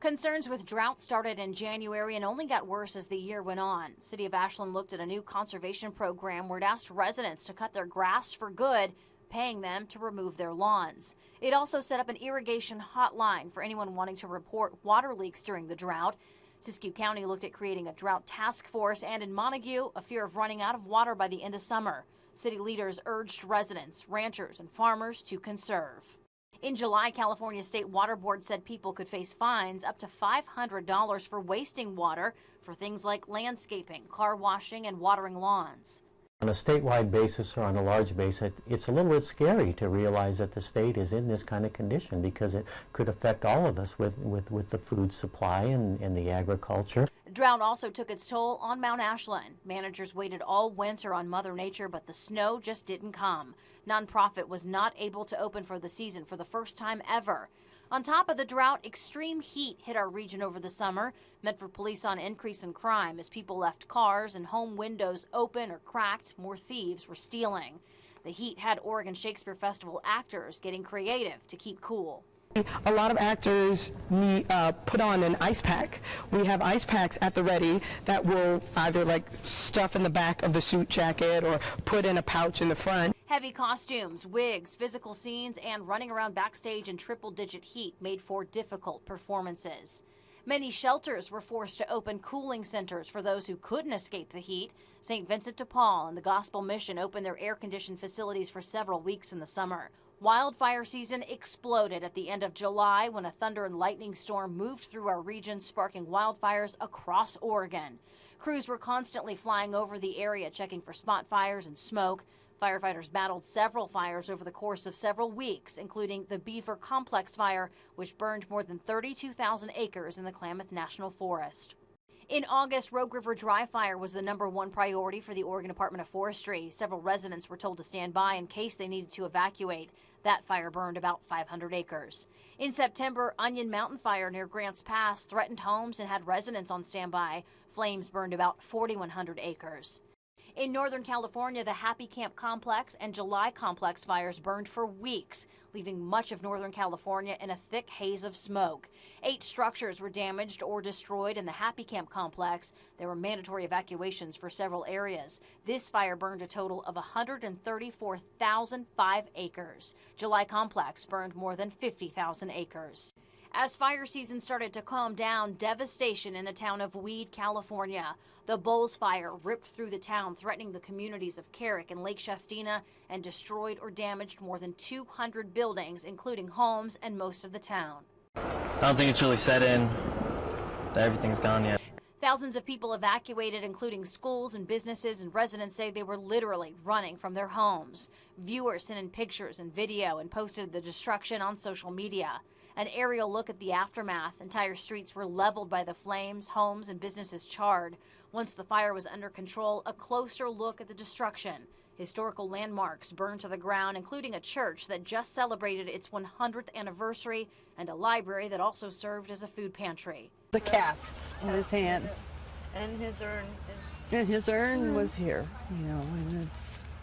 Concerns with drought started in January and only got worse as the year went on. City of Ashland looked at a new conservation program where it asked residents to cut their grass for good, paying them to remove their lawns. It also set up an irrigation hotline for anyone wanting to report water leaks during the drought. Siskiyou County looked at creating a drought task force, and in Montague, a fear of running out of water by the end of summer. City leaders urged residents, ranchers, and farmers to conserve. In July, California State Water Board said people could face fines up to $500 for wasting water for things like landscaping, car washing, and watering lawns. On a statewide basis or on a large basis, it's a little bit scary to realize that the state is in this kind of condition because it could affect all of us with the food supply and the agriculture. Drought also took its toll on Mount Ashland. Managers waited all winter on Mother Nature, but the snow just didn't come. Nonprofit was not able to open for the season for the first time ever. On top of the drought, extreme heat hit our region over the summer. Medford police saw an increase in crime as people left cars and home windows open or cracked. More thieves were stealing. The heat had Oregon Shakespeare Festival actors getting creative to keep cool. A lot of actors put on an ice pack. We have ice packs at the ready that will either stuff in the back of the suit jacket or put in a pouch in the front. Heavy costumes, wigs, physical scenes, and running around backstage in triple-digit heat made for difficult performances. Many shelters were forced to open cooling centers for those who couldn't escape the heat. St. Vincent de Paul and the Gospel Mission opened their air-conditioned facilities for several weeks in the summer. Wildfire season exploded at the end of July when a thunder and lightning storm moved through our region, sparking wildfires across Oregon. Crews were constantly flying over the area, checking for spot fires and smoke. Firefighters battled several fires over the course of several weeks, including the Beaver Complex fire, which burned more than 32,000 acres in the Klamath National Forest. In August, Rogue River Dry Fire was the #1 priority for the Oregon Department of Forestry. Several residents were told to stand by in case they needed to evacuate. That fire burned about 500 acres. In September, Onion Mountain Fire near Grants Pass threatened homes and had residents on standby. Flames burned about 4,100 acres. In Northern California, the Happy Camp Complex and July Complex fires burned for weeks, leaving much of Northern California in a thick haze of smoke. 8 structures were damaged or destroyed in the Happy Camp Complex. There were mandatory evacuations for several areas. This fire burned a total of 134,005 acres. July Complex burned more than 50,000 acres. As fire season started to calm down, devastation in the town of Weed, California. The Bowles Fire ripped through the town, threatening the communities of Carrick and Lake Shastina, and destroyed or damaged more than 200 buildings, including homes and most of the town. I don't think it's really set in that everything's gone yet. Thousands of people evacuated, including schools and businesses, and residents say they were literally running from their homes. Viewers sent in pictures and video and posted the destruction on social media. An aerial look at the aftermath. Entire streets were leveled by the flames, homes and businesses charred. Once the fire was under control, a closer look at the destruction. Historical landmarks burned to the ground, including a church that just celebrated its 100th anniversary and a library that also served as a food pantry. The casts in his hands. And his urn. And his urn was here,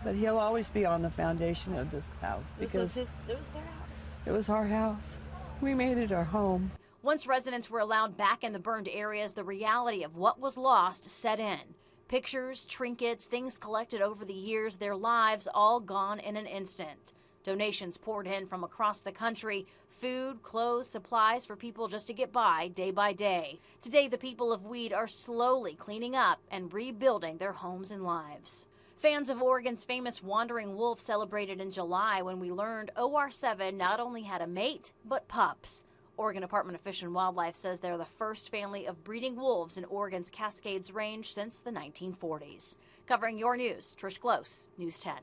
but he'll always be on the foundation of this house because it was their house. It was our house. We made it our home. Once residents were allowed back in the burned areas, the reality of what was lost set in. Pictures, trinkets, things collected over the years, their lives all gone in an instant. Donations poured in from across the country, food, clothes, supplies for people just to get by day by day. Today, the people of Weed are slowly cleaning up and rebuilding their homes and lives. Fans of Oregon's famous wandering wolf celebrated in July when we learned OR7 not only had a mate, but pups. Oregon Department of Fish and Wildlife says they're the first family of breeding wolves in Oregon's Cascades Range since the 1940s. Covering your news, Trish Close, News 10.